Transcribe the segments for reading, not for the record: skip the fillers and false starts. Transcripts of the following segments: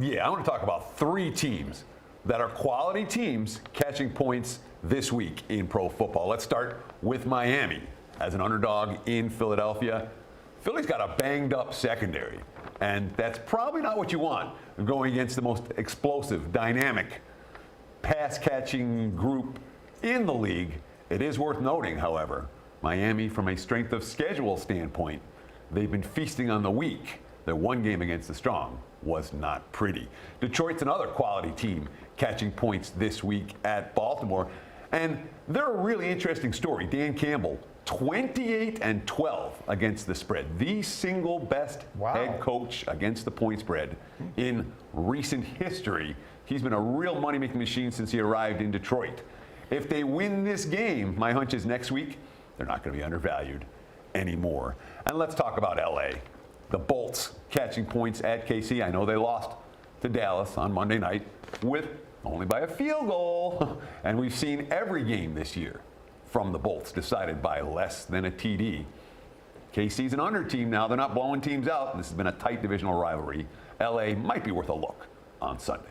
Yeah, I want to talk about 3 teams that are quality teams catching points this week in pro football. Let's start with Miami as an underdog in Philadelphia. Philly's got a banged up secondary, and that's probably not what you want going against the most explosive, dynamic, pass-catching group in the league. It is worth noting, however, Miami, from a strength of schedule standpoint, they've been feasting on the weak. Their one game against the strong was not pretty. Detroit's another quality team catching points this week at Baltimore. And they're a really interesting story. Dan Campbell, 28-12 against the spread. The single best head coach against the point spread in recent history. He's been a real money-making machine since he arrived in Detroit. If they win this game, my hunch is next week, they're not going to be undervalued anymore. And let's talk about L.A. The Bolts catching points at KC. I know they lost to Dallas on Monday night with only by a field goal. And we've seen every game this year from the Bolts decided by less than a TD. KC's an under team now. They're not blowing teams out. This has been a tight divisional rivalry. LA might be worth a look on Sunday.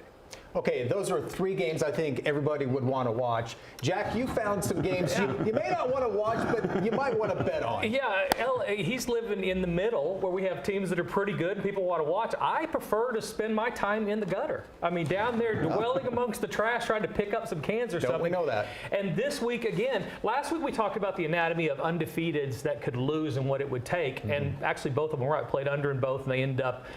Okay, those are 3 games I think everybody would want to watch. Jack, you found some games you may not want to watch, but you might want to bet on. Yeah, he's living in the middle where we have teams that are pretty good and people want to watch. I prefer to spend my time in the gutter. I mean, down there dwelling amongst the trash, trying to pick up some cans or something. We know that. And this week, again, last week we talked about the anatomy of undefeateds that could lose and what it would take. And actually both of them were right. Played under in both, and they ended up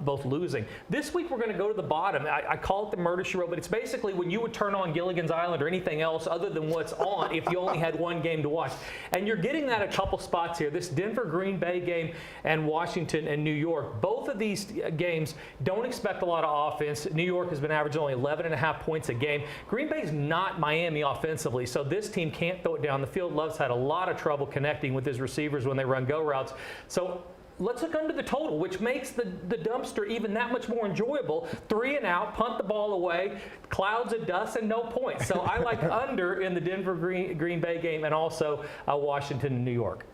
both losing. This week we're going to go to the bottom. I call it the murder she wrote, but it's basically when you would turn on Gilligan's Island or anything else other than what's on if you only had one game to watch. And you're getting that a couple spots here. This Denver-Green Bay game and Washington and New York. Both of these games don't expect a lot of offense. New York has been averaging only 11.5 points a game. Green Bay's not Miami offensively, so this team can't throw it down the field. Love's had a lot of trouble connecting with his receivers when they run go routes. So let's look under the total, which makes the dumpster even that much more enjoyable. 3 and out, punt the ball away, clouds of dust, and no points. So I like under in the Denver-Green Bay game and also Washington and New York.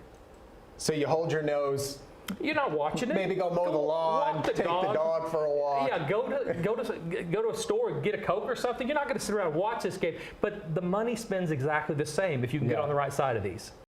So you hold your nose. You're not watching it. Maybe go mow the lawn, take the dog for a walk. Yeah, go to a store and get a Coke or something. You're not going to sit around and watch this game. But the money spends exactly the same if you can get on the right side of these.